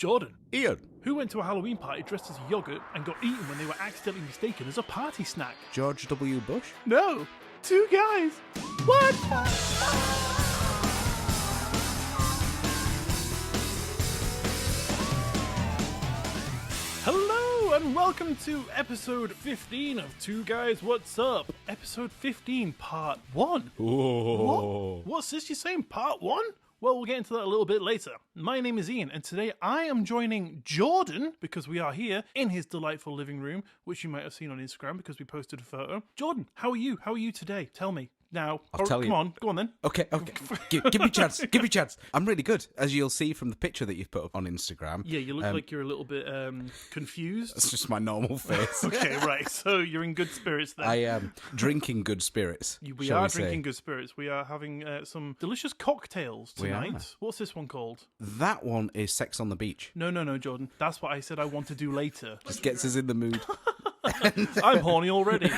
Jordan. Ian. Who went to a Halloween party dressed as a yogurt and got eaten when they were accidentally mistaken as a party snack? George W. Bush. No, two guys. What? Hello and welcome to episode 15 of Two Guys What's Up? Episode 15, part 1. Oh. What's this you're saying, part 1? Well, we'll get into that a little bit later. My name is Ian, and today I am joining Jordan, because we are here in his delightful living room, which you might have seen on Instagram because we posted a photo. Jordan, how are you? How are you today? Tell me. Now, Tell you. Come on, go on then. Okay. Give me a chance. Give me a chance. I'm really good, as you'll see from the picture that you've put up on Instagram. Yeah, you look like you're a little bit confused. It's just my normal face. Okay, right. So you're in good spirits then. I am drinking good spirits. We are drinking good spirits. We are having some delicious cocktails tonight. What's this one called? That one is Sex on the Beach. No, Jordan. That's what I said I want to do later. Just gets us in the mood. I'm horny already.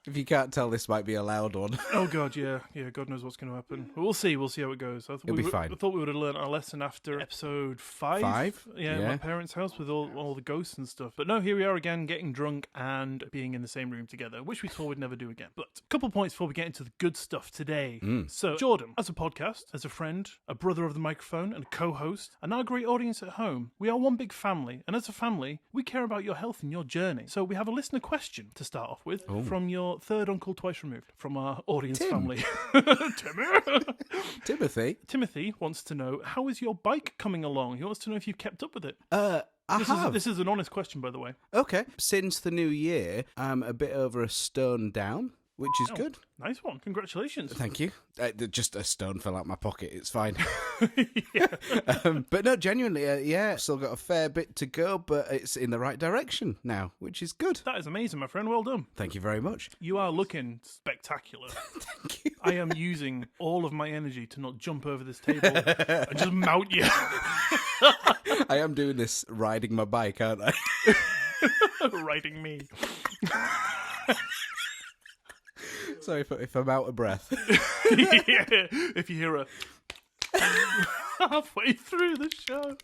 If you can't tell, this might be a loud one. Oh god, yeah, God knows what's going to happen. We'll see how it goes. It'll be fine. I thought we would have learned our lesson after episode 5. 5? Yeah, at my parents' house with all the ghosts and stuff. But no, here we are again, getting drunk and being in the same room together, which we swore we'd never do again. But a couple points before we get into the good stuff today. So, Jordan, as a podcast, as a friend, a brother of the microphone, and a co-host, and our great audience at home, we are one big family. And as a family, we care about your health and your journey. So we have a listener question to start off with from your third uncle twice removed from our audience family. Timothy wants to know, how is your bike coming along? He wants to know if you've kept up with it. This is an honest question, by the way. Okay. Since the new year, I'm a bit over a stone down, which is good. Nice one. Congratulations. Thank you. Just a stone fell out my pocket. It's fine. But no, genuinely, still got a fair bit to go, but it's in the right direction now, which is good. That is amazing, my friend. Well done. Thank you very much. You are looking spectacular. Thank you. I am using all of my energy to not jump over this table and just mount you. I am doing this riding my bike, aren't I? Riding me. Sorry if I'm out of breath. Yeah, if you hear a halfway through the show,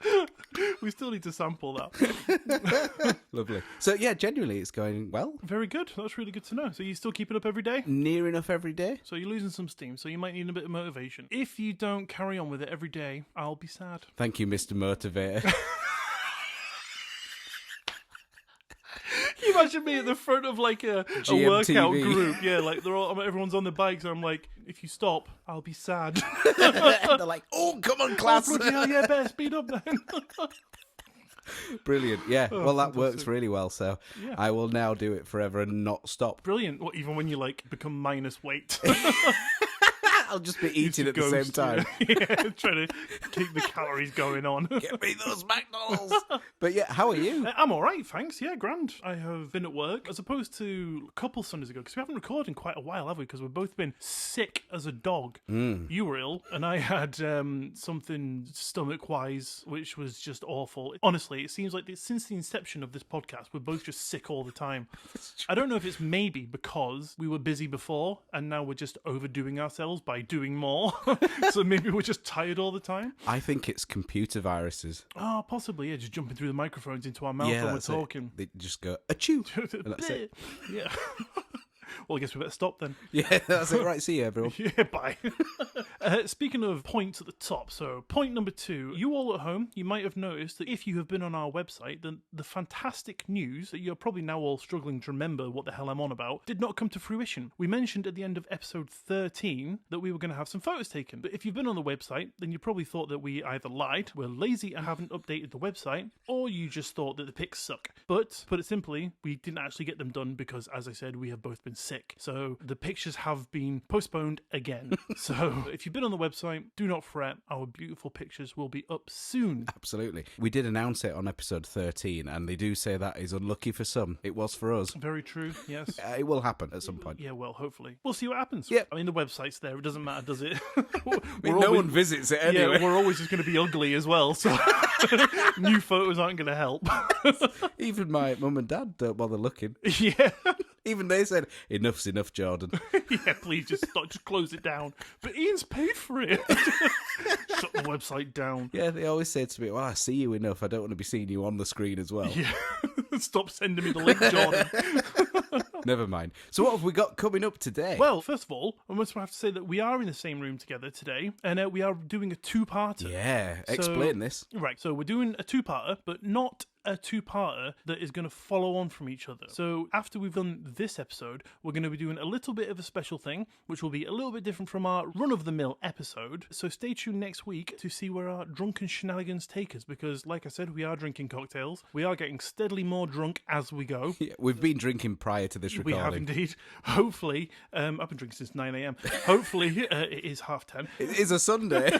we still need to sample that. Lovely. So yeah, genuinely it's going well. Very good. That's really good to know. So you still keep it up every day? Near enough every day. So you're losing some steam, so you might need a bit of motivation. If you don't carry on with it every day, I'll be sad. Thank you, Mr. Motivator. Can you imagine me at the front of like a workout group? Yeah, like everyone's on their bikes, and I'm like, if you stop, I'll be sad. They're like, oh, come on, class. Oh, bloody hell, yeah, better speed up then. Brilliant. Yeah, well, that fantastic. works really well, so Yeah. I will now do it forever and not stop. Brilliant. What, even when you like become minus weight? I'll just be eating at the same time. Yeah, trying to keep the calories going on. Get me those McDonald's. But yeah, how are you? I'm all right, thanks. Yeah, grand. I have been at work, as opposed to a couple Sundays ago, because we haven't recorded in quite a while, have we? Because we've both been sick as a dog. You were ill, and I had something stomach-wise, which was just awful. Honestly, it seems like since the inception of this podcast, we're both just sick all the time. I don't know if it's maybe because we were busy before, and now we're just overdoing ourselves by doing more. So maybe we're just tired all the time. I think it's computer viruses. Oh, possibly, yeah, just jumping through the microphones into our mouth Yeah, when we're that's it. talking. They just go, achoo. And that's it. Yeah. Well, I guess we better stop then. Yeah, that's it. Right, see you, everyone. Yeah, bye. Speaking of points at the top, so point number 2, you all at home, you might have noticed that if you have been on our website, then the fantastic news that you're probably now all struggling to remember what the hell I'm on about did not come to fruition. We mentioned at the end of episode 13 that we were going to have some photos taken, but if you've been on the website, then you probably thought that we either lied, we're lazy and haven't updated the website, or you just thought that the pics suck. But, to put it simply, we didn't actually get them done because, as I said, we have both been sick. So the pictures have been postponed again. So if you've been on the website, do not fret. Our beautiful pictures will be up soon. Absolutely. We did announce it on episode 13, and they do say that is unlucky for some. It was for us. Very true, yes. It will happen at some point. Yeah, well, hopefully. We'll see what happens. Yeah. I mean, the website's there. It doesn't matter, does it? No one visits it anyway. Yeah, we're always just going to be ugly as well, so new photos aren't going to help. Even my mum and dad don't bother looking. Yeah. Even they said, enough's enough, Jordan. Yeah, please just close it down. But Ian's paid for it. Shut the website down. Yeah, they always say to me, well, I see you enough. I don't want to be seeing you on the screen as well. Yeah. Stop sending me the link, Jordan. Never mind. So what have we got coming up today? Well, first of all, I must have to say that we are in the same room together today, and we are doing a two-parter. Yeah, explain this. Right, so we're doing a two-parter, but not a two-parter that is going to follow on from each other. So after we've done this episode, we're going to be doing a little bit of a special thing, which will be a little bit different from our run-of-the-mill episode. So stay tuned next week to see where our drunken shenanigans take us, because like I said, we are drinking cocktails. We are getting steadily more drunk as we go. Yeah, we've been drinking prior to this recording. We have indeed. Hopefully, I've been drinking since 9 a.m. Hopefully, it is 10:30. It is a Sunday.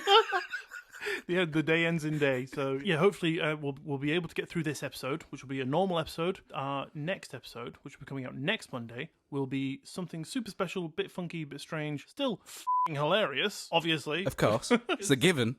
Yeah, the day ends in day. So yeah, hopefully we'll be able to get through this episode, which will be a normal episode. Our next episode, which will be coming out next Monday, will be something super special, a bit funky, a bit strange, still f***ing hilarious, obviously. Of course, it's a given.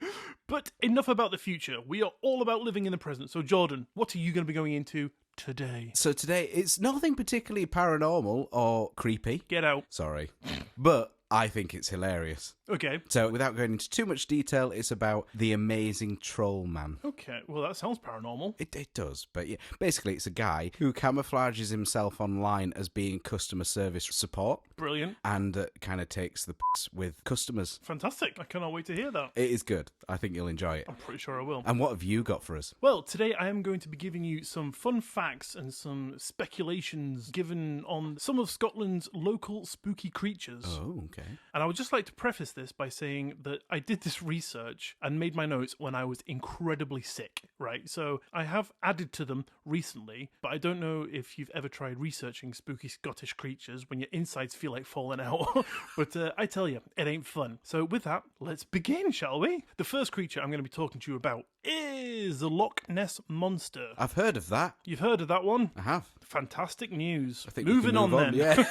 But enough about the future. We are all about living in the present. So Jordan, what are you going to be going into today? So today, it's nothing particularly paranormal or creepy. Get out. Sorry. But I think it's hilarious. Okay. So without going into too much detail, it's about the amazing troll man. Okay, well that sounds paranormal. It does, but yeah. Basically, it's a guy who camouflages himself online as being customer service support. Brilliant. And kind of takes the piss with customers. Fantastic. I cannot wait to hear that. It is good. I think you'll enjoy it. I'm pretty sure I will. And what have you got for us? Well, today I am going to be giving you some fun facts and some speculations given on some of Scotland's local spooky creatures. Oh, okay. And I would just like to preface this by saying that I did this research and made my notes when I was incredibly sick, right? So I have added to them recently, but I don't know if you've ever tried researching spooky Scottish creatures when your insides feel like falling out. But I tell you, it ain't fun. So with that, let's begin, shall we? The first creature I'm going to be talking to you about is the Loch Ness Monster. I've heard of that. You've heard of that one? I have. Fantastic news. I think Moving on then. Yeah.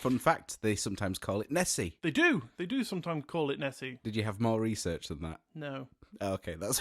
Fun fact, they sometimes call it Nessie. They do. They do sometimes call it Nessie. Did you have more research than that? No. Okay, that's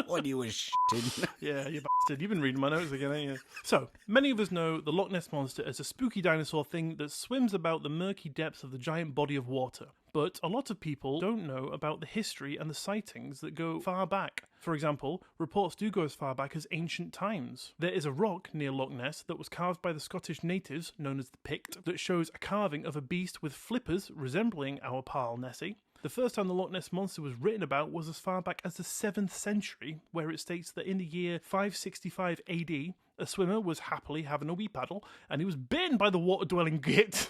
what you were shitting. Yeah, you bastard. You've been reading my notes again, ain't you? So, many of us know the Loch Ness Monster as a spooky dinosaur thing that swims about the murky depths of the giant body of water. But a lot of people don't know about the history and the sightings that go far back. For example, reports do go as far back as ancient times. There is a rock near Loch Ness that was carved by the Scottish natives, known as the Pict, that shows a carving of a beast with flippers resembling our pal Nessie. The first time the Loch Ness Monster was written about was as far back as the 7th century, where it states that in the year 565 AD, a swimmer was happily having a wee paddle, and he was bitten by the water-dwelling git.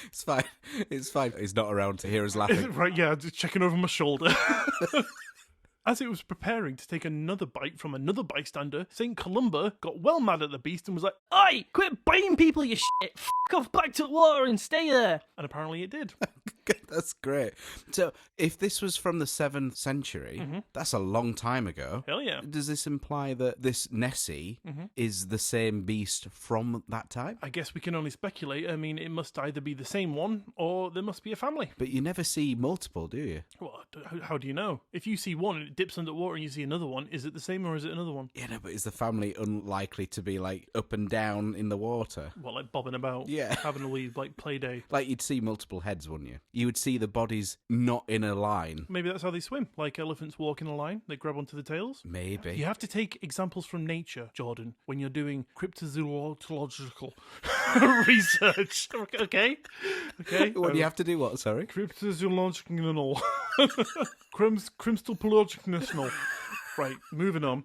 It's fine. It's fine. He's not around to hear us laughing. Right, yeah, just checking over my shoulder. As it was preparing to take another bite from another bystander, St. Columba got well mad at the beast and was like, "Oi, quit biting people, you shit! F*** off back to the water and stay there!" and apparently it did. That's great. So, if this was from the 7th century, that's a long time ago. Hell yeah. Does this imply that this Nessie is the same beast from that time? I guess we can only speculate. I mean, it must either be the same one or there must be a family. But you never see multiple, do you? Well, how do you know? If you see one and it dips underwater and you see another one, is it the same or is it another one? Yeah, no, but is the family unlikely to be, like, up and down in the water? Well, like bobbing about, Yeah. having a wee, like, play day. Like, you'd see multiple heads, wouldn't you? You would see the bodies not in a line. Maybe that's how they swim. Like elephants walk in a line, they grab onto the tails. Maybe. You have to take examples from nature, Jordan, when you're doing cryptozoological research. Okay? What do you have to do? What? Sorry? Cryptozoological. Crimstopological. Right, moving on.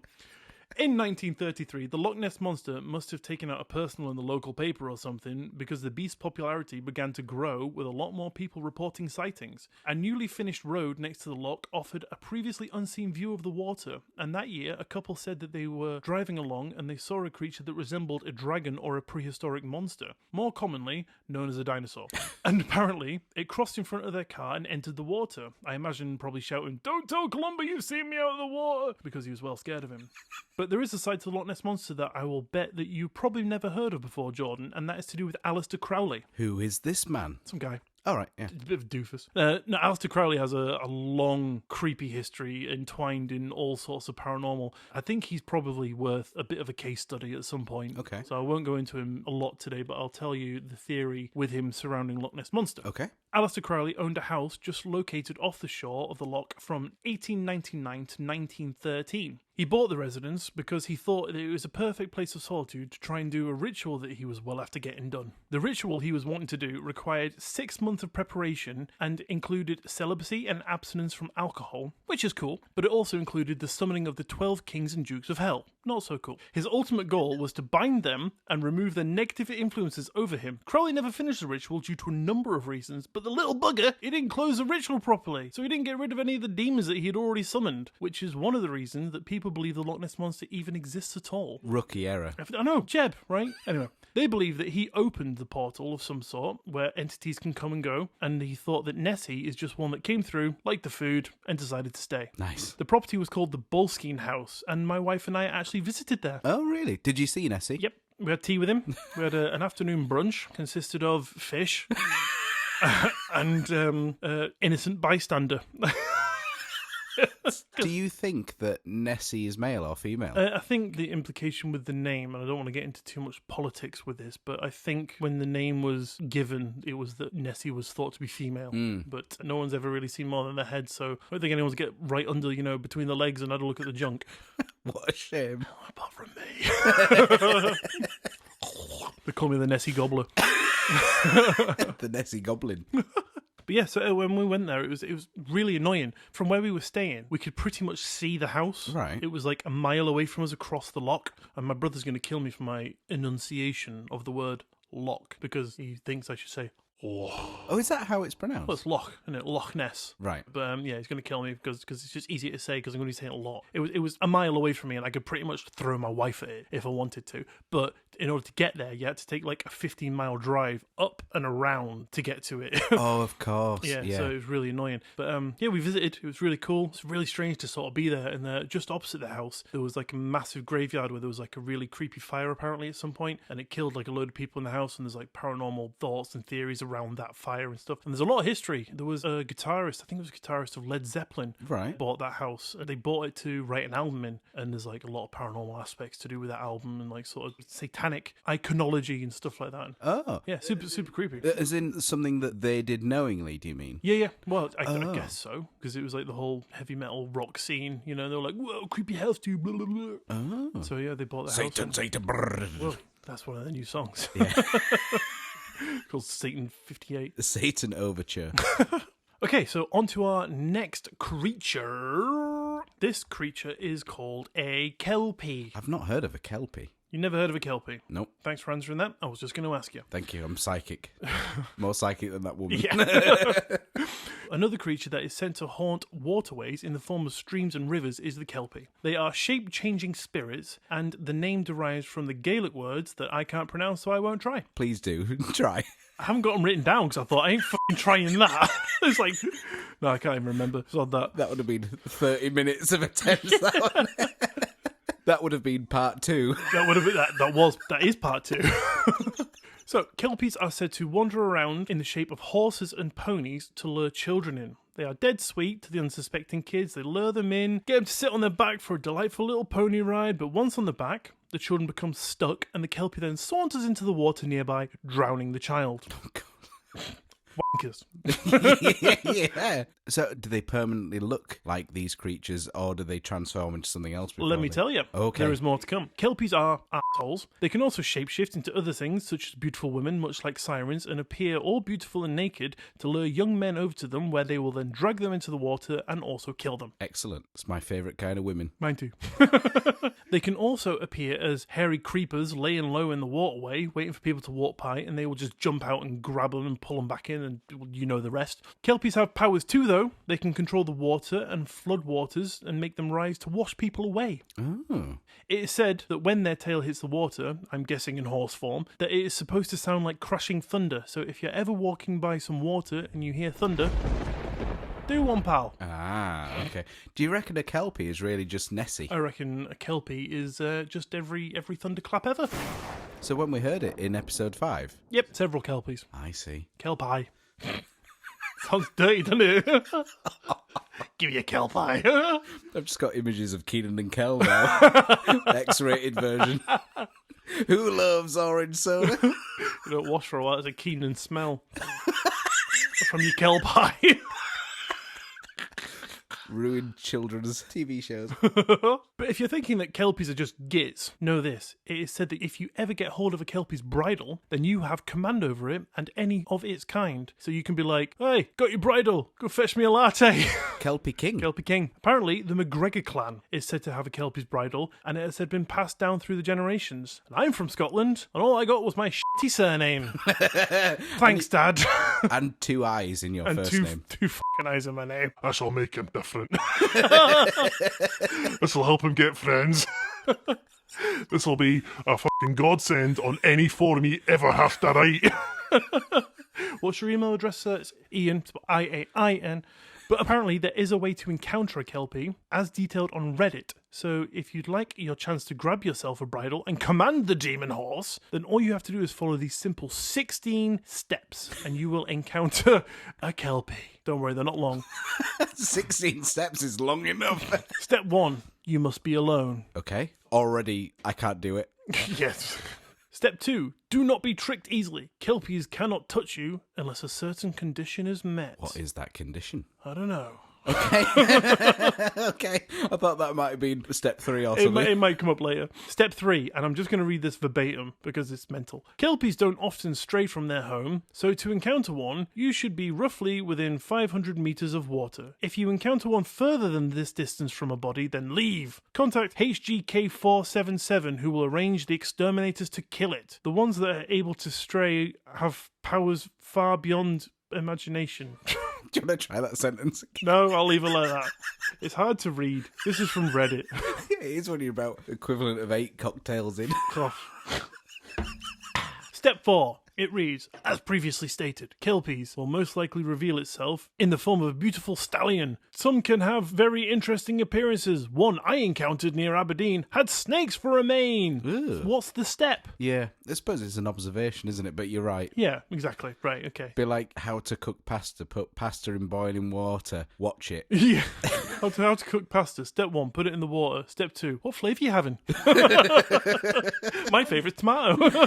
In 1933, the Loch Ness Monster must have taken out a personal in the local paper or something because the beast's popularity began to grow with a lot more people reporting sightings. A newly finished road next to the loch offered a previously unseen view of the water, and that year a couple said that they were driving along and they saw a creature that resembled a dragon or a prehistoric monster, more commonly known as a dinosaur. And apparently, it crossed in front of their car and entered the water. I imagine probably shouting, "Don't tell Columba you've seen me out of the water," because he was well scared of him. But there is a side to the Loch Ness Monster that I will bet that you probably never heard of before, Jordan, and that is to do with Aleister Crowley. Who is this man? Some guy. All right, yeah. A bit of a doofus. No, Aleister Crowley has a long, creepy history entwined in all sorts of paranormal. I think he's probably worth a bit of a case study at some point. Okay. So I won't go into him a lot today, but I'll tell you the theory with him surrounding Loch Ness Monster. Okay. Aleister Crowley owned a house just located off the shore of the loch from 1899 to 1913. He bought the residence because he thought that it was a perfect place of solitude to try and do a ritual that he was well after getting done. The ritual he was wanting to do required 6 months of preparation and included celibacy and abstinence from alcohol, which is cool, but it also included the summoning of the 12 kings and dukes of hell. Not so cool. His ultimate goal was to bind them and remove their negative influences over him. Crowley never finished the ritual due to a number of reasons, but the little bugger, he didn't close the ritual properly, so he didn't get rid of any of the demons that he had already summoned, which is one of the reasons that people believe the Loch Ness Monster even exists at all. Rookie error. I know, Jeb, right? Anyway, they believe that he opened the portal of some sort where entities can come and go, and he thought that Nessie is just one that came through, liked the food, and decided to stay. Nice. The property was called the Boleskine House, and my wife and I actually visited there. Oh, really? Did you see Nessie? Yep. We had tea with him. We had an afternoon brunch, consisted of fish and innocent bystander. Do you think that Nessie is male or female? I think the implication with the name, and I don't want to get into too much politics with this, but I think when the name was given, it was that Nessie was thought to be female. But no one's ever really seen more than their head, so I don't think anyone's get right under, between the legs and had a look at the junk. What a shame. Apart from me. They call me the Nessie Gobbler. The Nessie Goblin. But yeah, so when we went there, it was really annoying. From where we were staying, we could pretty much see the house. Right. It was like a mile away from us across the loch. And my brother's going to kill me for my enunciation of the word loch, because he thinks I should say loch. Oh, is that how it's pronounced? Well, it's loch, isn't it? Loch Ness. Right. But yeah, he's going to kill me because it's just easier to say because I'm going to be saying it a lot. It was a mile away from me and I could pretty much throw my wife at it if I wanted to. But in order to get there, you had to take like a 15-mile drive up and around to get to it. Oh, of course. Yeah, so it was really annoying. But yeah, we visited. It was really cool. It's really strange to sort of be there. And just opposite the house, there was like a massive graveyard where there was like a really creepy fire apparently at some point, and it killed like a load of people in the house. And there's like paranormal thoughts and theories around that fire and stuff. And there's a lot of history. There was a guitarist, I think it was a guitarist of Led Zeppelin, Right. bought that house. They bought it to write an album in, and there's like a lot of paranormal aspects to do with that album and like sort of satanic iconology and stuff like that. Oh. Yeah, super creepy. As in something that they did knowingly, do you mean? Yeah. Well, I guess so, because it was like the whole heavy metal rock scene. They were like, "Whoa, creepy house, dude!" Blah blah blah. Oh. So yeah, they bought the Satan, house. Satan, brrr. Well, that's one of their new songs. Yeah. Called Satan 58. The Satan Overture. Okay, so on to our next creature. This creature is called a Kelpie. I've not heard of a Kelpie. You never heard of a Kelpie? Nope. Thanks for answering that. I was just going to ask you. Thank you. I'm psychic. More psychic than that woman. Yeah. Another creature that is said to haunt waterways in the form of streams and rivers is the Kelpie. They are shape-changing spirits, and the name derives from the Gaelic words that I can't pronounce, so I won't try. Please do. Try. I haven't got them written down because I thought I ain't fucking trying that. It's like, no, I can't even remember. It's on that. That would have been 30 minutes of attempts. That would have been part 2. That would have been that is part 2. So, Kelpies are said to wander around in the shape of horses and ponies to lure children in. They are dead sweet to the unsuspecting kids. They lure them in, get them to sit on their back for a delightful little pony ride, but once on the back, the children become stuck and the Kelpie then saunters into the water nearby, drowning the child. Oh, God. Wankers. Yeah. So, do they permanently look like these creatures, or do they transform into something else? Let me tell you. Okay. There is more to come. Kelpies are assholes. They can also shapeshift into other things, such as beautiful women, much like sirens, and appear all beautiful and naked to lure young men over to them, where they will then drag them into the water and also kill them. Excellent. It's my favourite kind of women. Mine too. They can also appear as hairy creepers laying low in the waterway, waiting for people to walk by, and they will just jump out and grab them and pull them back in, and you know the rest. Kelpies have powers too, though. They can control the water and flood waters and make them rise to wash people away. Oh. It is said that when their tail hits the water, I'm guessing in horse form, that it is supposed to sound like crashing thunder. So if you're ever walking by some water and you hear thunder, do one, pal. Ah, okay. Do you reckon a Kelpie is really just Nessie? I reckon a Kelpie is just every thunderclap ever. So when we heard it in episode 5? Yep, several Kelpies. I see. Kelpie. Sounds dirty, doesn't it? Give me a kelpie. I've just got images of Keenan and Kel now. X-rated version. Who loves orange soda? You don't wash for a while, it's a Keenan smell. From your kelpie. Ruined children's TV shows. But if you're thinking that kelpies are just gits, know this. It is said that if you ever get hold of a kelpie's bridle, then you have command over it and any of its kind. So you can be like, hey, got your bridle, go fetch me a latte. Kelpie King. Kelpie King. Apparently, the McGregor clan is said to have a kelpie's bridle, and it has said been passed down through the generations. And I'm from Scotland, and all I got was my shitty surname. Thanks, Dad. And 2 eyes in your first name. Two fucking eyes in my name. This'll make him different. This'll help him get friends. This'll be a fucking godsend on any forum he ever has to write. What's your email address, sir? It's Ian, I-A-I-N. But apparently there is a way to encounter a kelpie, as detailed on Reddit. So if you'd like your chance to grab yourself a bridle and command the demon horse, then all you have to do is follow these simple 16 steps, and you will encounter a kelpie. Don't worry, they're not long. 16 steps is long enough. Step 1, you must be alone. Okay. Already, I can't do it. Yes. Step 2, do not be tricked easily. Kelpies cannot touch you unless a certain condition is met. What is that condition? I don't know. Okay. Okay. I thought that might have been step 3 or something. It might come up later. Step 3, and I'm just going to read this verbatim because it's mental. Kelpies don't often stray from their home, so to encounter one, you should be roughly within 500 meters of water. If you encounter one further than this distance from a body, then leave. Contact HGK477, who will arrange the exterminators to kill it. The ones that are able to stray have powers far beyond imagination. Do you want to try that sentence? No, I'll leave it like that. It's hard to read. This is from Reddit. It is when you're about equivalent of 8 cocktails in. Cough. Step 4. It reads, as previously stated, kelpies will most likely reveal itself in the form of a beautiful stallion. Some can have very interesting appearances. One I encountered near Aberdeen had snakes for a mane. Ew. What's the step? Yeah, I suppose it's an observation, isn't it? But you're right. Yeah, exactly. Right, okay. Be like how to cook pasta. Put pasta in boiling water. Watch it. Yeah. How to cook pasta. Step 1, put it in the water. Step 2, what flavour you having? My favourite, tomato.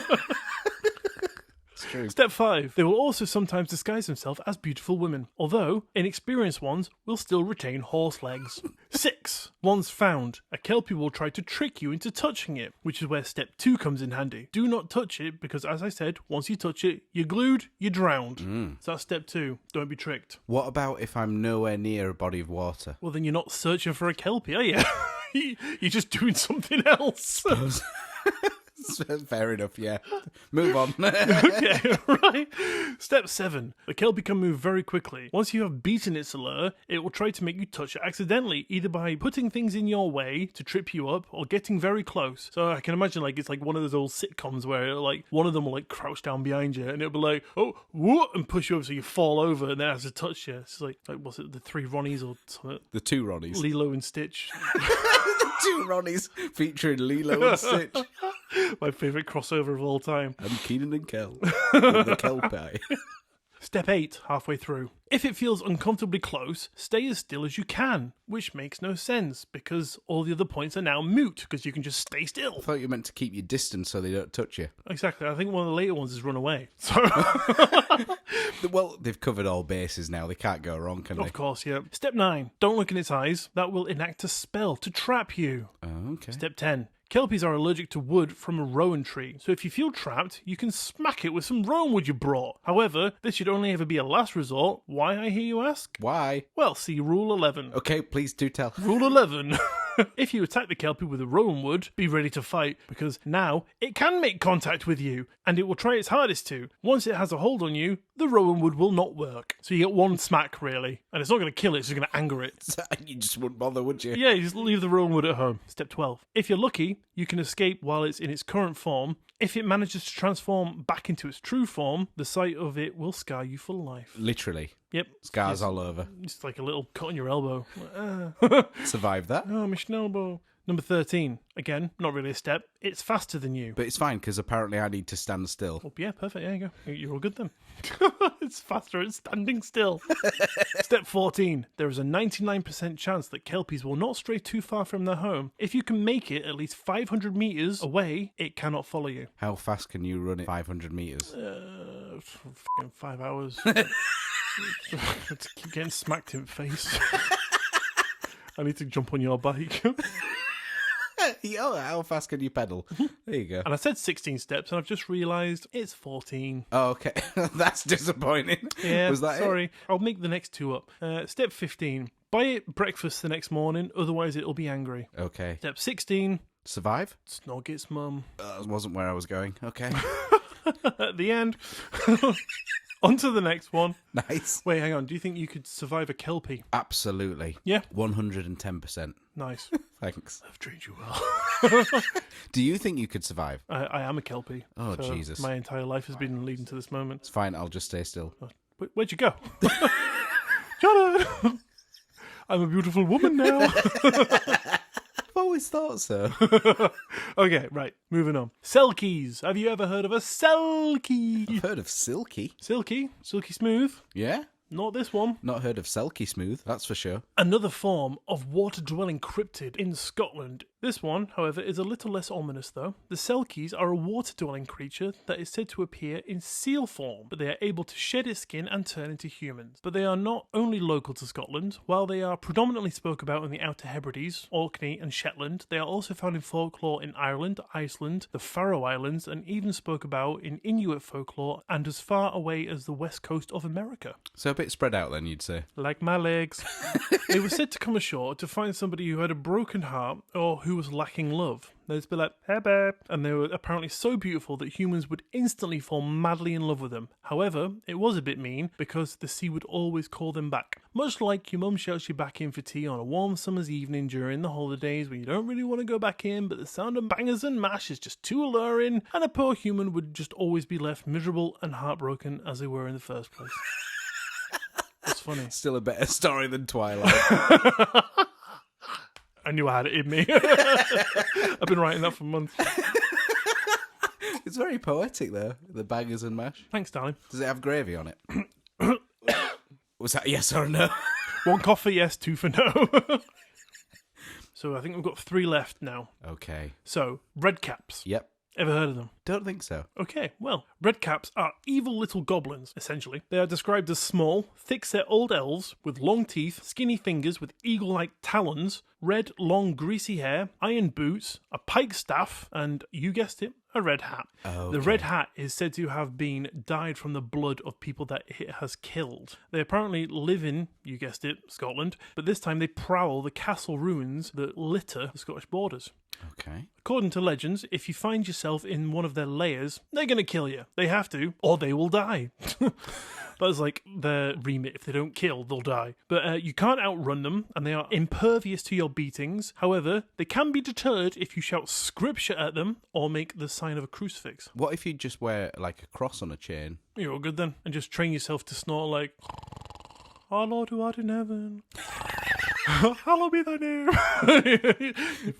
True. Step 5. They will also sometimes disguise themselves as beautiful women, although inexperienced ones will still retain horse legs. 6. Once found, a kelpie will try to trick you into touching it, which is where step 2 comes in handy. Do not touch it because, as I said, once you touch it, you're glued, you're drowned. So that's step 2. Don't be tricked. What about if I'm nowhere near a body of water? Well, then you're not searching for a kelpie, are you? You're just doing something else. Fair enough, yeah. Move on. Okay, right. Step 7. The kelpie can move very quickly. Once you have beaten its allure, it will try to make you touch it accidentally, either by putting things in your way to trip you up or getting very close. So I can imagine it's like one of those old sitcoms where one of them will crouch down behind you and it'll be like, oh, whoa, and push you over so you fall over and then it has to touch you. It's like what's it, the 3 Ronnies or something? The 2 Ronnies. Lilo and Stitch. 2 Ronnies featuring Lilo and Stitch. My favourite crossover of all time. And Keenan and Kel with the kelpie. Step 8, halfway through. If it feels uncomfortably close, stay as still as you can, which makes no sense because all the other points are now moot because you can just stay still. I thought you meant to keep your distance so they don't touch you. Exactly. I think one of the later ones is run away. So, Well, they've covered all bases now. They can't go wrong, can they? of course, yeah. Step 9, don't look in its eyes. That will enact a spell to trap you. Oh, okay. Step 10. Kelpies are allergic to wood from a rowan tree, so if you feel trapped, you can smack it with some rowan wood you brought. However, this should only ever be a last resort. Why, I hear you ask? Why? Well, see Rule 11. Okay, please do tell. Rule 11. If you attack the kelpie with a rowan wood, be ready to fight, because now it can make contact with you, and it will try its hardest to. Once it has a hold on you, the rowan wood will not work. So you get one smack, really. And it's not going to kill it, it's just going to anger it. You just wouldn't bother, would you? Yeah, you just leave the rowan wood at home. Step 12. If you're lucky, you can escape while it's in its current form. If it manages to transform back into its true form, the sight of it will scar you for life. Literally. Yep. Scars all over. Just like a little cut on your elbow. Survive that. Oh, my elbow. Number 13. Again, not really a step. It's faster than you. But it's fine, because apparently I need to stand still. Oh, yeah, perfect. There you go. You're all good then. It's faster at standing still. Step 14. There is a 99% chance that kelpies will not stray too far from their home. If you can make it at least 500 metres away, it cannot follow you. How fast can you run it 500 metres? 5 hours. To keep getting smacked in the face. I need to jump on your bike. Oh, how fast can you pedal? There you go. And I said 16 steps, and I've just realised it's 14. Oh, okay. That's disappointing. Yeah, Was that sorry. it? I'll make the next two up. Step 15. Buy it breakfast the next morning, otherwise it'll be angry. Okay. Step 16. Survive? Snog its mum. That wasn't where I was going. Okay. At the end. On to the next one. Nice. Wait, hang on. Do you think you could survive a kelpie? Absolutely. Yeah. 110%. Nice. Thanks. I've trained you well. Do you think you could survive? I am a kelpie. Oh, so Jesus. My entire life has been leading to this moment. It's fine. I'll just stay still. Where'd you go? Jonathan! I'm a beautiful woman now. I've always thought so. Okay, right. Moving on. Selkies. Have you ever heard of a selkie? I've heard of Silky. Silky smooth. Yeah? Not this one. Not heard of Selkie Smooth, that's for sure. Another form of water-dwelling cryptid in Scotland. This one, however, is a little less ominous though. The Selkies are a water-dwelling creature that is said to appear in seal form, but they are able to shed its skin and turn into humans. But they are not only local to Scotland. While they are predominantly spoke about in the Outer Hebrides, Orkney and Shetland, they are also found in folklore in Ireland, Iceland, the Faroe Islands, and even spoke about in Inuit folklore and as far away as the west coast of America. So a bit spread out then, you'd say. Like my legs. They were said to come ashore to find somebody who had a broken heart or who was lacking love. They'd just be like, hey babe. And they were apparently so beautiful that humans would instantly fall madly in love with them. However, it was a bit mean because the sea would always call them back. Much like your mum shouts you back in for tea on a warm summer's evening during the holidays when you don't really want to go back in, but the sound of bangers and mash is just too alluring, and a poor human would just always be left miserable and heartbroken as they were in the first place. That's funny. Still a better story than Twilight. I knew I had it in me. I've been writing that for months. It's very poetic though, the bangers and mash. Thanks, darling. Does it have gravy on it? Was that yes or no? 1 cough for yes, 2 for no. So I think we've got 3 left now. Okay. So, redcaps. Yep. Ever heard of them? Don't think so. Okay, well, redcaps are evil little goblins, essentially. They are described as small, thick-set old elves with long teeth, skinny fingers with eagle-like talons, red, long, greasy hair, iron boots, a pike staff, and, you guessed it, a red hat. Okay. The red hat is said to have been dyed from the blood of people that it has killed. They apparently live in, you guessed it, Scotland, but this time they prowl the castle ruins that litter the Scottish borders. Okay. According to legends, if you find yourself in one of their lairs, they're going to kill you. They have to, or they will die. That's like their remit. If they don't kill, they'll die. But you can't outrun them, and they are impervious to your beatings. However, they can be deterred if you shout scripture at them or make the sign of a crucifix. What if you just wear like a cross on a chain? You're all good then. And just train yourself to snort like, Our Lord who art in heaven. Hallowed be thy name.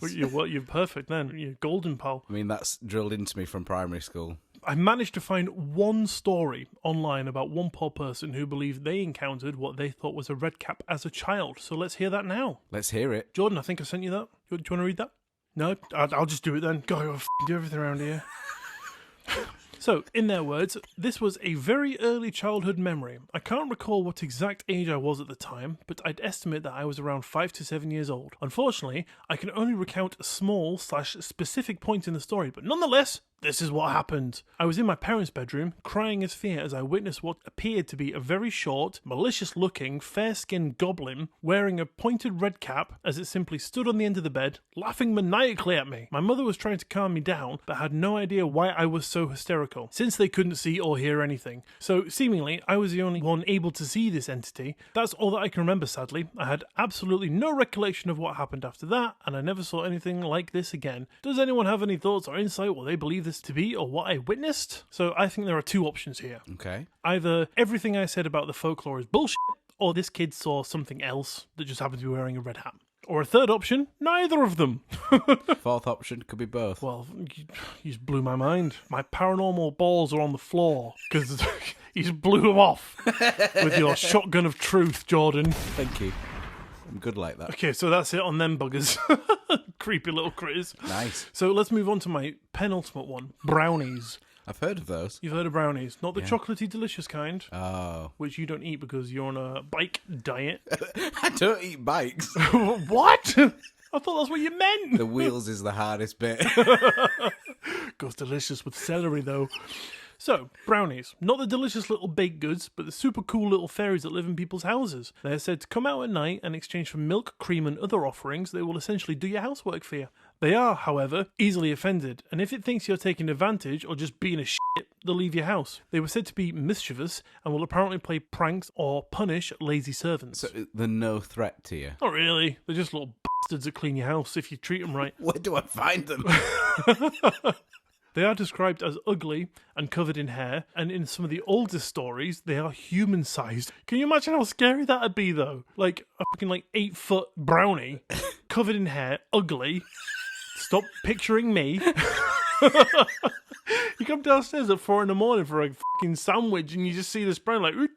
You're perfect then. You're golden, pal. I mean, that's drilled into me from primary school. I managed to find one story online about one poor person who believed they encountered what they thought was a redcap as a child. So let's hear that now. Let's hear it. Jordan, I think I sent you that. Do you want to read that? No? I'll just do it then. God, I'll do everything around here. So, in their words, this was a very early childhood memory. I can't recall what exact age I was at the time, but I'd estimate that I was around 5 to 7 years old. Unfortunately, I can only recount a small/specific point in the story, but nonetheless, this is what happened. I was in my parents' bedroom, crying as fear as I witnessed what appeared to be a very short, malicious-looking, fair-skinned goblin wearing a pointed red cap as it simply stood on the end of the bed, laughing maniacally at me. My mother was trying to calm me down, but had no idea why I was so hysterical, since they couldn't see or hear anything. So, seemingly, I was the only one able to see this entity. That's all that I can remember, sadly. I had absolutely no recollection of what happened after that, and I never saw anything like this again. Does anyone have any thoughts or insight what they believe this this to be or what I witnessed. So I think there are two options here. Okay. Either everything I said about the folklore is bullshit, or this kid saw something else that just happened to be wearing a red hat. Or a third option, neither of them. Fourth option could be both. Well, you just blew my mind. My paranormal balls are on the floor because you just blew them off with your shotgun of truth, Jordan. Thank you. I'm good like that. Okay, so that's it on them buggers. Creepy little critters. Nice. So let's move on to my penultimate one, brownies. I've heard of those. You've heard of brownies. Not the chocolatey delicious kind, Oh. which you don't eat because you're on a bike diet. I don't eat bikes. What? I thought that's what you meant. The wheels is the hardest bit. Goes delicious with celery, though. So, brownies. Not the delicious little baked goods, but the super cool little fairies that live in people's houses. They're said to come out at night and exchange for milk, cream, and other offerings. They will essentially do your housework for you. They are, however, easily offended, and if it thinks you're taking advantage or just being a shit, they'll leave your house. They were said to be mischievous and will apparently play pranks or punish lazy servants. So they're no threat to you. Not really. They're just little bastards that clean your house if you treat them right. Where do I find them? They are described as ugly and covered in hair, and in some of the oldest stories, they are human-sized. Can you imagine how scary that'd be, though? Like, a fucking, 8-foot brownie, covered in hair, ugly. Stop picturing me. You come downstairs at 4 a.m. for a fucking sandwich, and you just see this brownie,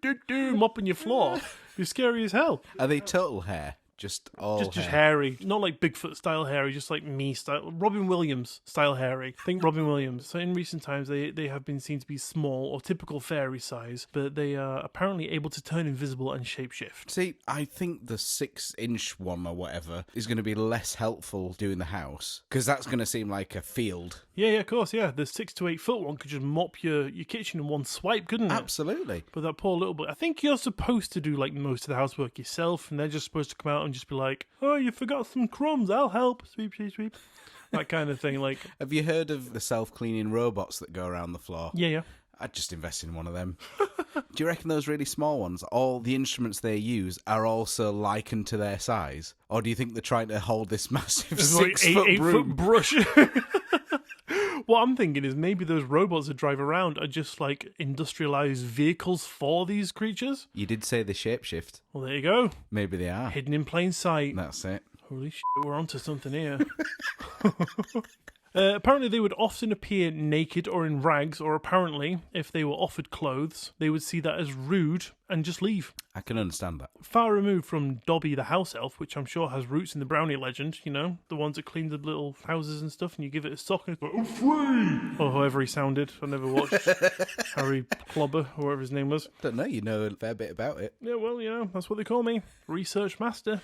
mopping your floor. You're scary as hell. Are they total hair? Just all Just hair? hairy. Not like Bigfoot style hairy, just like me style. Robin Williams style hairy. Think Robin Williams. So in recent times, they have been seen to be small or typical fairy size, but they are apparently able to turn invisible and shapeshift. See, I think the 6-inch one or whatever is going to be less helpful doing the house, because that's going to seem like a field. Yeah, of course, yeah. The 6 to 8 foot one could just mop your kitchen in one swipe, couldn't it? Absolutely. But that poor little boy. I think you're supposed to do like most of the housework yourself, and they're just supposed to come out and just be like, "Oh, you forgot some crumbs. I'll help." Sweep, sweep, sweep. That kind of thing. Like, Have you heard of the self-cleaning robots that go around the floor? yeah. I'd just invest in one of them. Do you reckon those really small ones, all the instruments they use are also likened to their size? Or do you think they're trying to hold this massive It's like 6-foot 8 broom? foot brush. What I'm thinking is maybe those robots that drive around are just like industrialized vehicles for these creatures. You did say the shapeshift. Well, there you go. Maybe they are. Hidden in plain sight. That's it. Holy shit, we're onto something here. Apparently, they would often appear naked or in rags, or apparently, if they were offered clothes, they would see that as rude and just leave. I can understand that. Far removed from Dobby the house elf, which I'm sure has roots in the brownie legend, you know, the ones that clean the little houses and stuff, and you give it a sock and it's like, "I'm free!" Or however he sounded. I never watched Harry Clobber, or whatever his name was. Don't know, you know a fair bit about it. Yeah, well, you know, that's what they call me. Research master.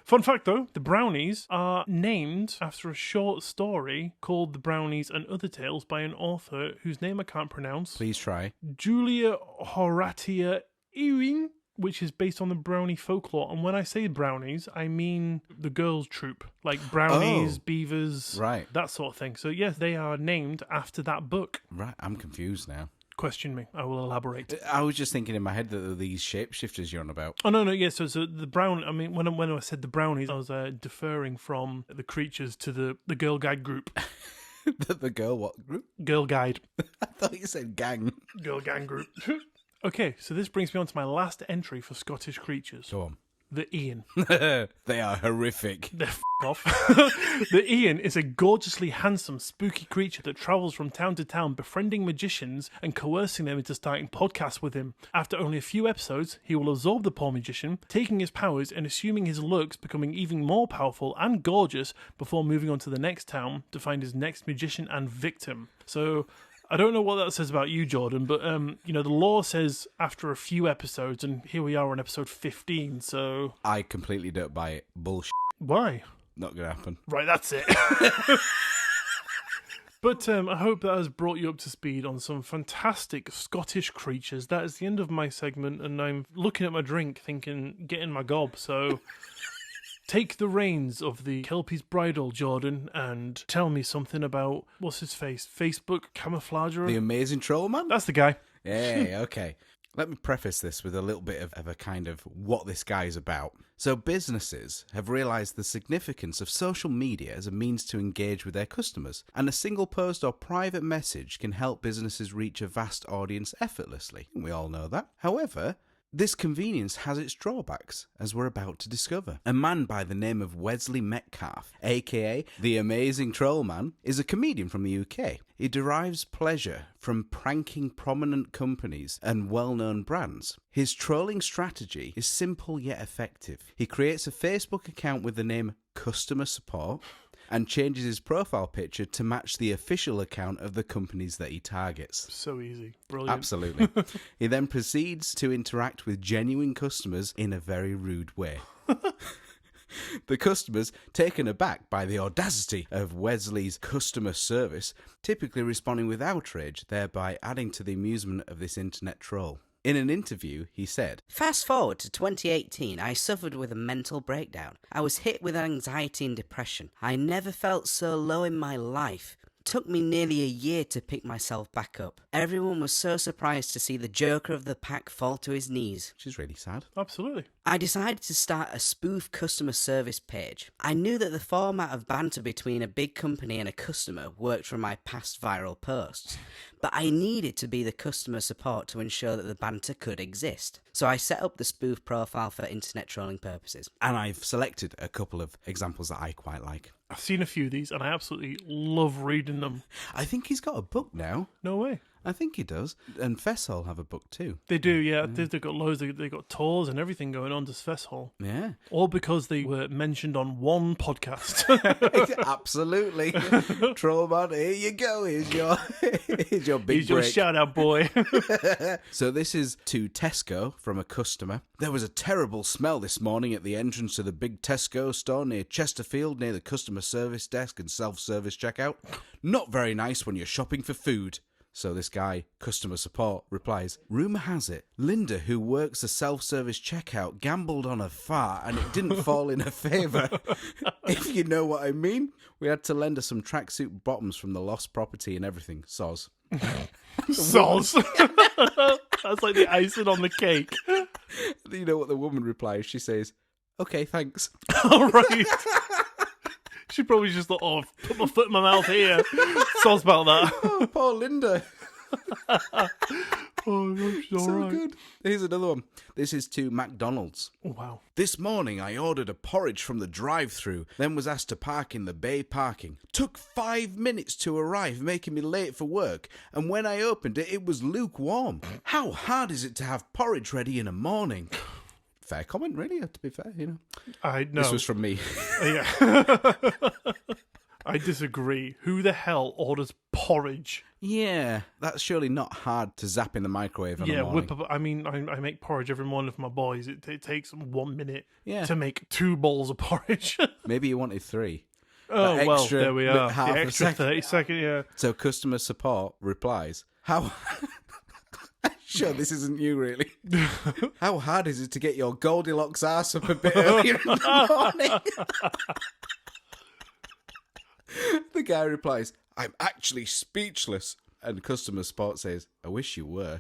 Fun fact, though, the brownies are named after a short story called The Brownies and Other Tales by an author whose name I can't pronounce. Please try. Julia Horatia Ewing, which is based on the brownie folklore. And when I say brownies, I mean the girls' troop, like brownies, Oh. beavers, Right. that sort of thing. So, yes, they are named after that book. Right, I'm confused now. Question me. I will elaborate. I was just thinking in my head that there are these shapeshifters you're on about. Oh, no, yeah, so the brown, I mean, when I said the brownies, I was deferring from the creatures to the Girl Guide group. The girl what group? Girl Guide. I thought you said gang. Girl Gang group. Okay, so this brings me on to my last entry for Scottish creatures. Go on. The Ian. They are horrific. They're off. The Ian is a gorgeously handsome, spooky creature that travels from town to town, befriending magicians and coercing them into starting podcasts with him. After only a few episodes, he will absorb the poor magician, taking his powers and assuming his looks, becoming even more powerful and gorgeous before moving on to the next town to find his next magician and victim. So, I don't know what that says about you, Jordan, but, you know, the law says after a few episodes, and here we are on episode 15, so... I completely don't buy it. Bullshit. Why? Not gonna happen. Right, that's it. But I hope that has brought you up to speed on some fantastic Scottish creatures. That is the end of my segment, and I'm looking at my drink thinking, get in my gob, so... Take the reins of the Kelpie's Bridle, Jordan, and tell me something about, what's his face, Facebook camouflager? The Amazing Troll Man? That's the guy. Yeah, okay. Let me preface this with a little bit of a kind of what this guy's about. So businesses have realised the significance of social media as a means to engage with their customers, and a single post or private message can help businesses reach a vast audience effortlessly. We all know that. However, this convenience has its drawbacks, as we're about to discover. A man by the name of Wesley Metcalf, aka the Amazing Troll Man, is a comedian from the UK. He derives pleasure from pranking prominent companies and well-known brands. His trolling strategy is simple yet effective. He creates a Facebook account with the name Customer Support and changes his profile picture to match the official account of the companies that he targets. So easy. Brilliant. Absolutely. He then proceeds to interact with genuine customers in a very rude way. The customers, taken aback by the audacity of Wesley's customer service, typically responding with outrage, thereby adding to the amusement of this internet troll. In an interview, he said, Fast forward to 2018, I suffered with a mental breakdown. I was hit with anxiety and depression. I never felt so low in my life. It took me nearly a year to pick myself back up. Everyone was so surprised to see the joker of the pack fall to his knees. which is really sad. Absolutely. I decided to start a spoof customer service page. I knew that the format of banter between a big company and a customer worked from my past viral posts, but I needed to be the customer support to ensure that the banter could exist. So I set up the spoof profile for internet trolling purposes. And I've selected a couple of examples that I quite like. I've seen a few of these and I absolutely love reading them. I think he's got a book now. No way. I think he does. And Fessol have a book too. They do, yeah. They've got loads. They've got tours and everything going on to Feshol. Yeah. All because they were mentioned on one podcast. Absolutely. Trollman, here you go. Here's your big He's your break. shout out boy. So this is to Tesco from a customer. There was a terrible smell this morning at the entrance to the big Tesco store near Chesterfield, near the customer service desk and self-service checkout. Not very nice when you're shopping for food. So this guy, customer support, replies, rumour has it, Linda, who works a self-service checkout, gambled on a fart and it didn't fall in her favour. If you know what I mean. We had to lend her some tracksuit bottoms from the lost property and everything. Soz. Soz. That's like the icing on the cake. You know what the woman replies? She says, okay, thanks. All right. She probably just thought, oh, I've put my foot in my mouth here. Soz about that. Oh, poor Linda. Oh, she's all So right. good. Here's another one. This is to McDonald's. Oh, wow. This morning I ordered a porridge from the drive-thru, then was asked to park in the bay parking. Took 5 minutes to arrive, making me late for work, and when I opened it, it was lukewarm. How hard is it to have porridge ready in a morning? Fair comment, really, to be fair, you know. I know. This was from me. Yeah. I disagree. Who the hell orders porridge? Yeah, that's surely not hard to zap in the microwave in the morning. whip up. I mean, I make porridge every morning for my boys. It takes 1 minute Yeah. to make 2 bowls of porridge. Maybe you wanted 3. Oh, That well, extra there we bit, are. half The a extra second. 30 second, yeah. So customer support replies, how... Sure, this isn't you, really. How hard is it to get your Goldilocks ass up a bit earlier in the morning? The guy replies, I'm actually speechless. And customer support says, I wish you were.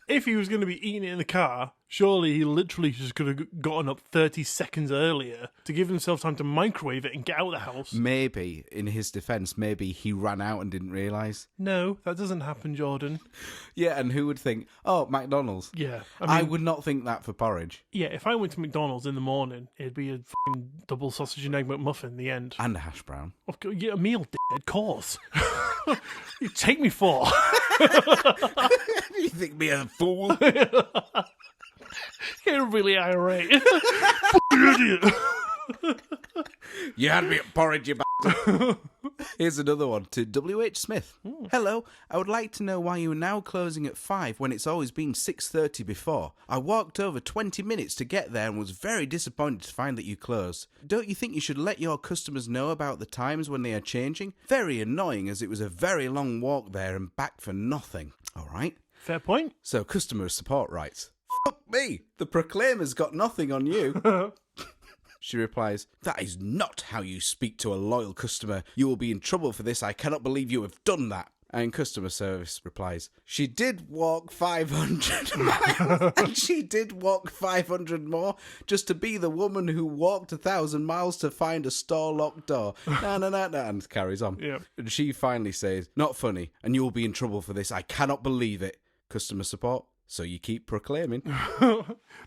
If he was going to be eating it in the car, surely he literally just could have gotten up 30 seconds earlier to give himself time to microwave it and get out of the house. Maybe, in his defence, maybe he ran out and didn't realise. No, that doesn't happen, Jordan. Yeah, and who would think, oh, McDonald's? Yeah. I would not think that for porridge. Yeah, if I went to McDonald's in the morning, it'd be a fucking double sausage and egg McMuffin in the end. And a hash brown. Of course, yeah, a meal, of course. You take me for? You think me a fool? You're really irate. You idiot. You had me at porridge, you bastard. Here's another one to W.H. Smith. Hello, I would like to know why you are now closing at 5 when it's always been 6:30 before. I walked over 20 minutes to get there and was very disappointed to find that you closed. Don't you think you should let your customers know about the times when they are changing? Very annoying, as it was a very long walk there and back for nothing. All right. Fair point. So customer support writes, fuck me, the Proclaimer's got nothing on you. She replies, that is not how you speak to a loyal customer. You will be in trouble for this. I cannot believe you have done that. And customer service replies, she did walk 500 miles and she did walk 500 more just to be the woman who walked 1,000 miles to find a store locked door. And carries on. Yeah. And she finally says, not funny, and you'll be in trouble for this. I cannot believe it. Customer support. So you keep proclaiming.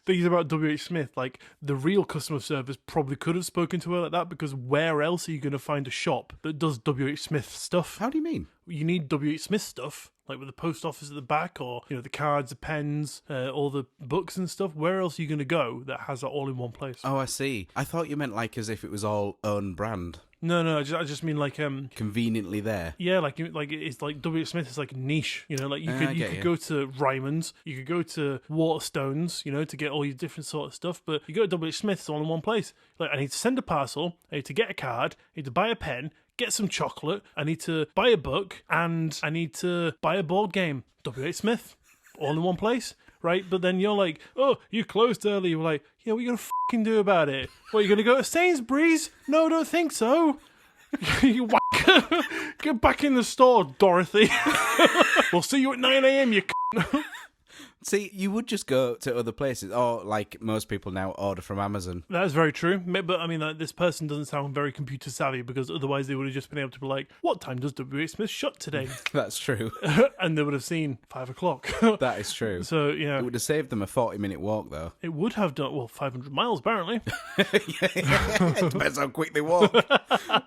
Things about W.H. Smith, like the real customer service probably could have spoken to her like that, because where else are you going to find a shop that does W.H. Smith stuff? How do you mean? You need W.H. Smith stuff, like with the post office at the back, or the cards, the pens, all the books and stuff. Where else are you going to go that has that all in one place? Oh, I see. I thought you meant like as if it was all own brand. No, I just mean like Conveniently there. yeah, like it's like W.H. Smith is like a niche, like you could go to Ryman's, you could go to Waterstones, to get all your different sort of stuff, but you go to W.H. Smith's all in one place. Like, I need to send a parcel, I need to get a card, I need to buy a pen, get some chocolate, I need to buy a book, and I need to buy a board game. W.H. Smith, all in one place. Right, but then you're like, oh, you closed early. You're like, yeah, what are you going to fucking do about it? What, are you going to go to Sainsbury's? No, I don't think so. You wanker. Get back in the store, Dorothy. We'll see you at 9 a.m, you c***. See, you would just go to other places, or like most people now order from Amazon. That is very true. But I mean, like, this person doesn't sound very computer savvy, because otherwise they would have just been able to be like, what time does W.H. Smith shut today? That's true. And they would have seen 5 o'clock. That is true. So, It would have saved them a 40-minute walk, though. it would have done, 500 miles, apparently. It depends how quick they walk.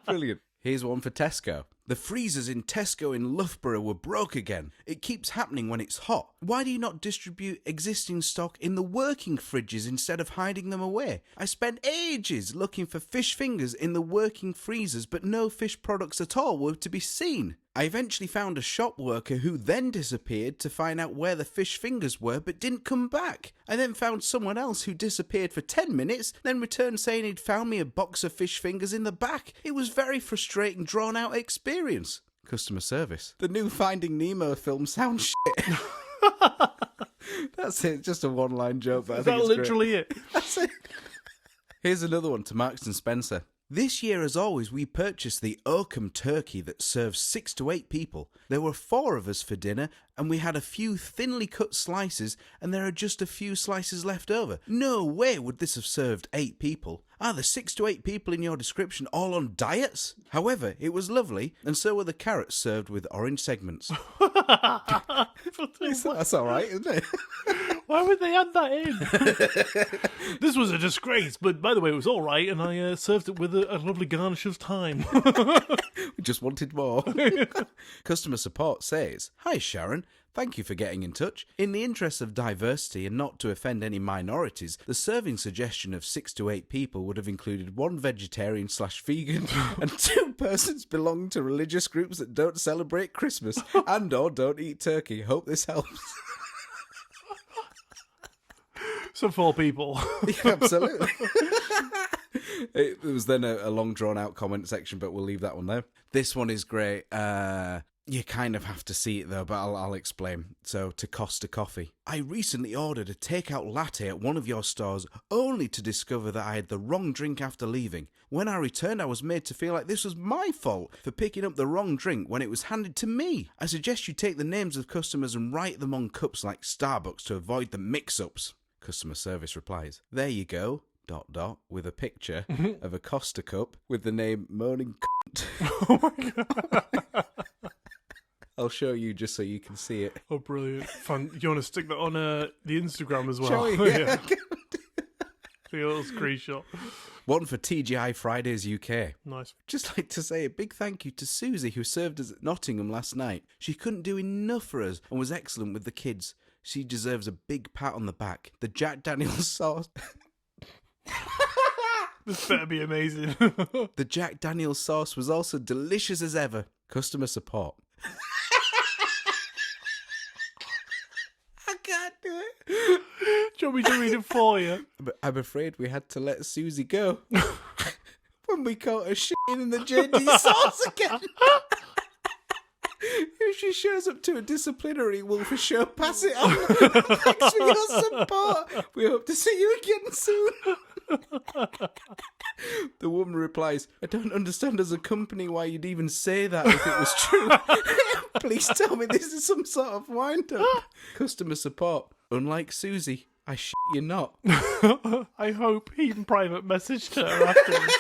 Brilliant. Here's one for Tesco. The freezers in Tesco in Loughborough were broke again. It keeps happening when it's hot. Why do you not distribute existing stock in the working fridges instead of hiding them away? I spent ages looking for fish fingers in the working freezers, but no fish products at all were to be seen. I eventually found a shop worker who then disappeared to find out where the fish fingers were but didn't come back. I then found someone else who disappeared for 10 minutes, then returned saying he'd found me a box of fish fingers in the back. It was very frustrating, drawn out experience. Customer service. The new Finding Nemo film sounds shit. That's it, just a one-line joke, but I think Is it's that literally great. it? That's it. Here's another one to Marks and Spencer. This year, as always, we purchased the Oakham turkey that serves 6 to 8 people. There were 4 of us for dinner, and we had a few thinly cut slices, and there are just a few slices left over. No way would this have served 8 people. Are the 6 to 8 people in your description all on diets? However, it was lovely, and so were the carrots served with orange segments. That's all right, isn't it? Why would they add that in? This was a disgrace, but by the way, it was all right, and I served it with a lovely garnish of thyme. We just wanted more. Customer support says, Hi Sharon, thank you for getting in touch. In the interest of diversity and not to offend any minorities, the serving suggestion of 6 to 8 people would have included 1 vegetarian/vegan and 2 persons belonging to religious groups that don't celebrate Christmas and or don't eat turkey. Hope this helps. So 4 people. Yeah, absolutely. It was then a long drawn out comment section, but we'll leave that one there. This one is great. You kind of have to see it though, but I'll explain. So, to Costa Coffee. I recently ordered a takeout latte at one of your stores only to discover that I had the wrong drink after leaving. When I returned, I was made to feel like this was my fault for picking up the wrong drink when it was handed to me. I suggest you take the names of customers and write them on cups like Starbucks to avoid the mix-ups. Customer service replies, there you go, ... with a picture of a Costa cup with the name Moaning Cunt. Oh my God. I'll show you just so you can see it. Oh, brilliant. Fun. You want to stick that on the Instagram as well? Shall we? Yeah. The little screenshot. One for TGI Fridays UK. Nice. Just like to say a big thank you to Susie, who served us at Nottingham last night. She couldn't do enough for us and was excellent with the kids. She deserves a big pat on the back. The Jack Daniels sauce... This better be amazing. The Jack Daniels sauce was also delicious as ever. Customer support. I can't do it. Do you want me to read it for you? But I'm afraid we had to let Susie go. When we caught her shitting in the JD sauce again. If she shows up to a disciplinary, we'll for sure pass it on. Thanks for your support. We hope to see you again soon. The woman replies, I don't understand as a company why you'd even say that if it was true. Please tell me this is some sort of wind-up. Customer support. Unlike Susie, I shit you not. I hope he private messaged her afterwards.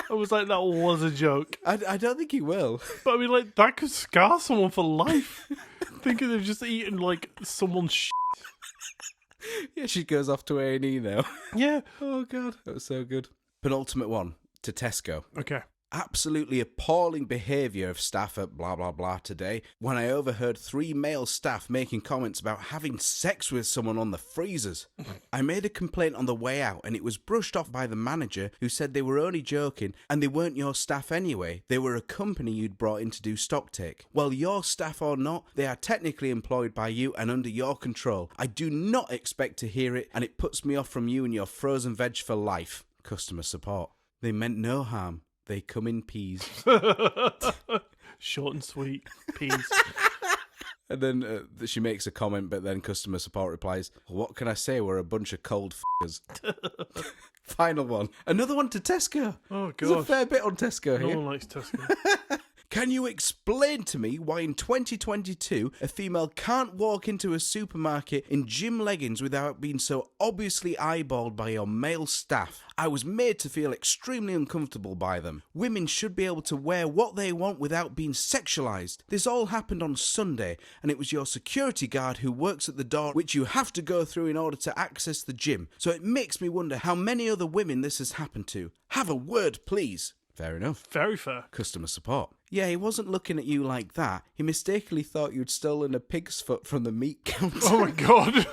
I was like, that was a joke. I don't think he will. But I mean, like, that could scar someone for life. Thinking they've just eaten, like, someone's shit. Yeah, she goes off to A&E now. Yeah. Oh, God. That was so good. Penultimate one, to Tesco. Okay. Absolutely appalling behaviour of staff at blah blah blah today when I overheard 3 male staff making comments about having sex with someone on the freezers. I made a complaint on the way out and it was brushed off by the manager who said they were only joking and they weren't your staff anyway. They were a company you'd brought in to do stock take. Well, your staff or not, they are technically employed by you and under your control. I do not expect to hear it and it puts me off from you and your frozen veg for life. Customer support. They meant no harm. They come in peas. Short and sweet. Peas. And then she makes a comment, but then customer support replies, what can I say? We're a bunch of cold f***ers. Final one. Another one to Tesco. Oh, God. There's a fair bit on Tesco No here. one likes Tesco. Can you explain to me why in 2022 a female can't walk into a supermarket in gym leggings without being so obviously eyeballed by your male staff? I was made to feel extremely uncomfortable by them. Women should be able to wear what they want without being sexualized. This all happened on Sunday, and it was your security guard who works at the door which you have to go through in order to access the gym. So it makes me wonder how many other women this has happened to. Have a word, please. Fair enough. Very fair. Customer support. Yeah, he wasn't looking at you like that. He mistakenly thought you'd stolen a pig's foot from the meat counter. Oh, my God.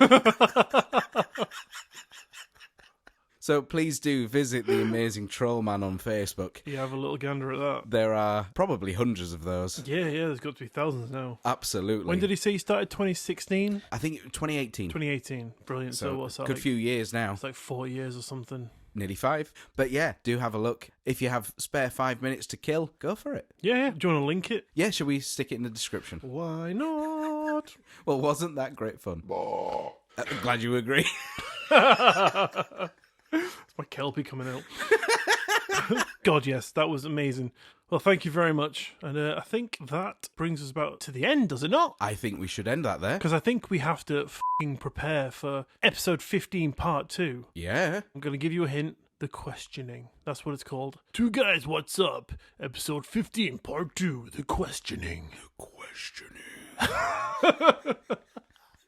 So please do visit the Amazing Troll Man on Facebook. Yeah, have a little gander at that. There are probably hundreds of those. Yeah, there's got to be thousands now. Absolutely. When did he say he started? 2016? I think 2018. 2018. Brilliant. So what's that? Good Like, few years now. it's like 4 years or something. Nearly 5. But yeah, do have a look. If you have spare 5 minutes to kill, go for it. Yeah. Do you want to link it? Yeah, shall we stick it in the description? Why not? Well, wasn't that great fun? Glad you agree. It's my Kelpie coming out. God, yes, that was amazing. Well, thank you very much. And I think that brings us about to the end, does it not? I think we should end that there. Because I think we have to f***ing prepare for episode 15 part 2. Yeah. I'm going to give you a hint. The questioning. That's what it's called. 2 Guys, What's Up? Episode 15 part 2. The questioning.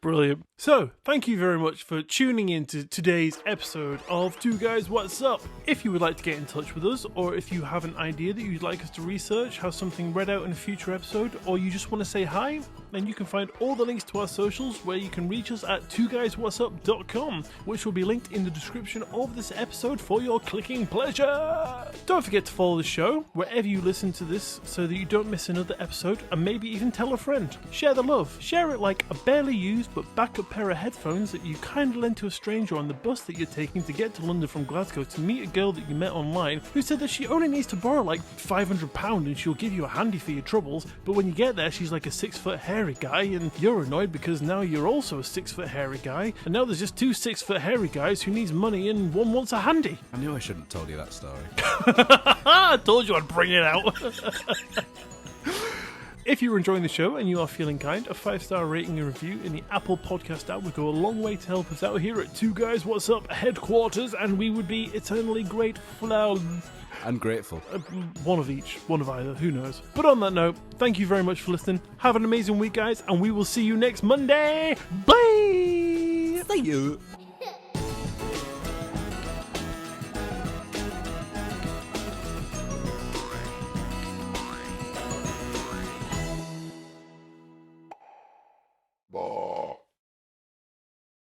Brilliant. So, thank you very much for tuning in to today's episode of 2 Guys What's Up. If you would like to get in touch with us, or if you have an idea that you'd like us to research, have something read out in a future episode, or you just want to say hi, then you can find all the links to our socials where you can reach us at 2guyswhatsup.com, which will be linked in the description of this episode for your clicking pleasure. Don't forget to follow the show wherever you listen to this so that you don't miss another episode, and maybe even tell a friend. Share the love. Share it like a barely used but backup pair of headphones that you kindly lent to a stranger on the bus that you're taking to get to London from Glasgow to meet a girl that you met online who said that she only needs to borrow like £500 and she'll give you a handy for your troubles, but when you get there she's like a 6-foot hairy guy and you're annoyed because now you're also a 6-foot hairy guy and now there's just 2 6-foot hairy guys who needs money and one wants a handy. I knew I shouldn't have told you that story. I told you I'd bring it out. If you're enjoying the show and you are feeling kind, a 5-star rating and review in the Apple Podcast app would go a long way to help us out here at 2 Guys What's Up headquarters, and we would be eternally grateful. I'm grateful. One of each, one of either, who knows. But on that note, thank you very much for listening. Have an amazing week, guys, and we will see you next Monday. Bye! See you.